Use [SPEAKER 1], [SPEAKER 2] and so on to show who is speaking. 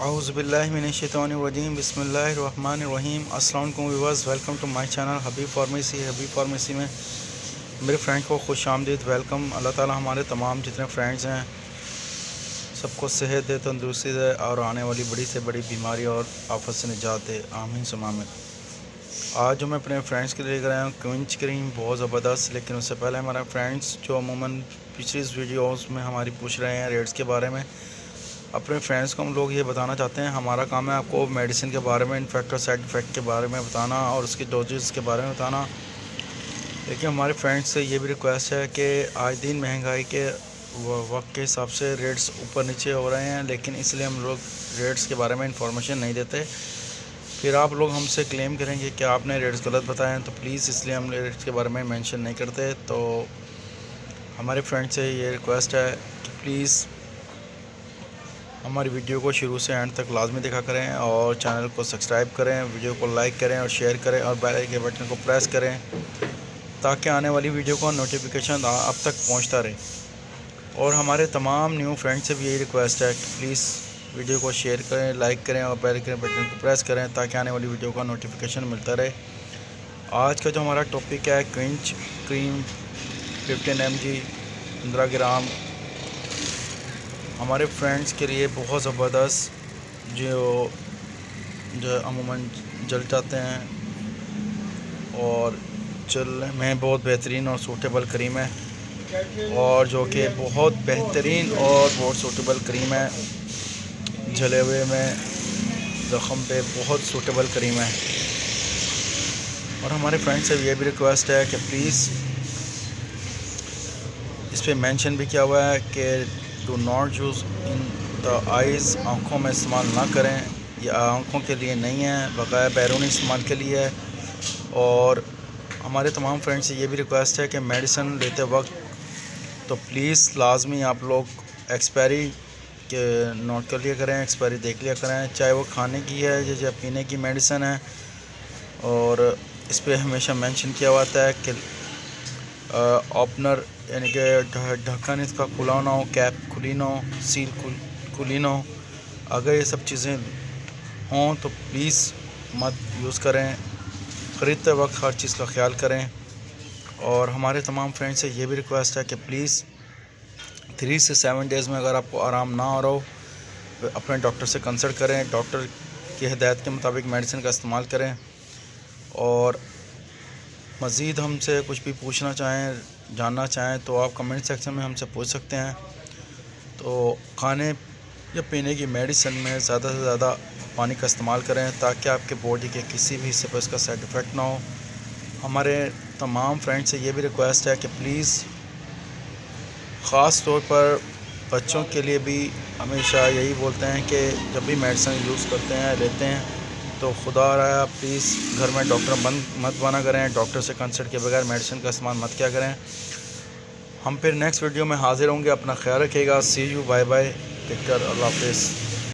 [SPEAKER 1] औज़ुबिल्लाहिमिनश्शैतानिर्रजीम बिस्मिल्लाहिर्रहमानिर्रहीम। अस्सलाम वालेकुम viewers, welcome to my channel Habib pharmacy में मेरे फ्रेंड को खुश आमदीद वेलकम। अल्लाह ताला हमारे तमाम जितने फ्रेंड्स हैं सबको सेहत दे, तंदुरुस्ती दे और आने वाली बड़ी से बड़ी बीमारी और आफत से निजात दे, आमीन सुम्मा आमीन। आज जो मैं अपने फ्रेंड्स के लिए लेकर आया हूँ क्विंच क्रीम, बहुत ज़बरदस्त। लेकिन उससे पहले हमारे फ्रेंड्स जो अमूमन पिछली वीडियोज़ में हमारी पूछ रहे हैं रेट्स के बारे में, अपने फ्रेंड्स को हम लोग ये बताना चाहते हैं, हमारा काम है आपको मेडिसिन के बारे में, इन्फेक्ट और साइड इफ़ेक्ट के बारे में बताना और उसकी डोजेस के बारे में बताना। लेकिन हमारे फ्रेंड्स से ये भी रिक्वेस्ट है कि आज दिन महंगाई के वक्त के हिसाब से रेट्स ऊपर नीचे हो रहे हैं, लेकिन इसलिए हम लोग रेट्स के बारे में इंफॉर्मेशन नहीं देते। फिर आप लोग हमसे क्लेम करेंगे कि आपने रेट्स गलत बताए हैं, तो प्लीज़ इसलिए हम रेट्स के बारे में मेंशन नहीं करते। तो हमारे फ्रेंड से ये रिक्वेस्ट है कि प्लीज़ हमारी वीडियो को शुरू से एंड तक लाजमी देखा करें और चैनल को सब्सक्राइब करें, वीडियो को लाइक करें और शेयर करें और बेल के बटन को प्रेस करें ताकि आने वाली वीडियो का नोटिफिकेशन अब तक पहुंचता रहे। और हमारे तमाम न्यू फ्रेंड्स से भी यही रिक्वेस्ट है कि प्लीज़ वीडियो को शेयर करें, लाइक करें और बेल के बटन को प्रेस करें ताकि आने वाली वीडियो का नोटिफिकेशन मिलता रहे। आज का जो हमारा टॉपिक है क्विंच क्रीम 15 mg 15 ग्राम, हमारे फ्रेंड्स के लिए बहुत ज़बरदस्त, जो अमूमन जल जाते हैं और जलने में बहुत बेहतरीन और सूटेबल क्रीम है, और जो कि बहुत बेहतरीन और बहुत सूटेबल क्रीम है। जले हुए में ज़ख़म पे बहुत सूटेबल क्रीम है। और हमारे फ्रेंड्स से ये भी रिक्वेस्ट है कि प्लीज़ इस पर मेंशन भी किया हुआ है कि do not use in the eyes, आँखों में इस्तेमाल ना करें, यह आँखों के लिए नहीं है, बग़ैर बैरूनी इस्तेमाल के लिए है। और हमारे तमाम फ्रेंड्स से ये भी रिक्वेस्ट है कि मेडिसिन लेते वक्त तो प्लीज़ लाजमी आप लोग एक्सपायरी के नोट कर लिया करें, एक्सपायरी देख लिया करें, चाहे वो खाने की है या पीने की मेडिसिन है। और इस पर हमेशा मेंशन किया हुआ है कि ओपनर यानी कि ढक्कन इसका खुला ना हो, कैप खुली ना हो, सील खुली ना हो। अगर ये सब चीज़ें हों तो प्लीज़ मत यूज़ करें। ख़रीदते वक्त हर चीज़ का ख्याल करें। और हमारे तमाम फ्रेंड्स से ये भी रिक्वेस्ट है कि प्लीज़ 3 से 7 डेज़ में अगर आपको आराम ना हो रहा हो तो अपने डॉक्टर से कंसल्ट करें, डॉक्टर की हिदायत के मुताबिक मेडिसिन का इस्तेमाल करें। और मज़ीद हमसे कुछ भी पूछना चाहें, जानना चाहें तो आप कमेंट सेक्शन में हमसे पूछ सकते हैं। तो खाने या पीने की मेडिसिन में ज़्यादा से ज़्यादा पानी का इस्तेमाल करें ताकि आपके बॉडी के किसी भी हिस्से पर इसका साइड इफ़ेक्ट ना हो। हमारे तमाम फ्रेंड्स से ये भी रिक्वेस्ट है कि प्लीज़ ख़ास तौर पर बच्चों के लिए भी हमेशा यही बोलते हैं कि जब भी मेडिसिन यूज़ करते हैं लेते हैं तो खुदा रहा प्लीज़ घर में डॉक्टर मत बना करें, डॉक्टर से कंसल्ट के बगैर मेडिसिन का इस्तेमाल मत किया करें। हम फिर नेक्स्ट वीडियो में हाज़िर होंगे। अपना ख्याल रखिएगा। See you, bye bye, take care, अल्लाह हाफ़िज़।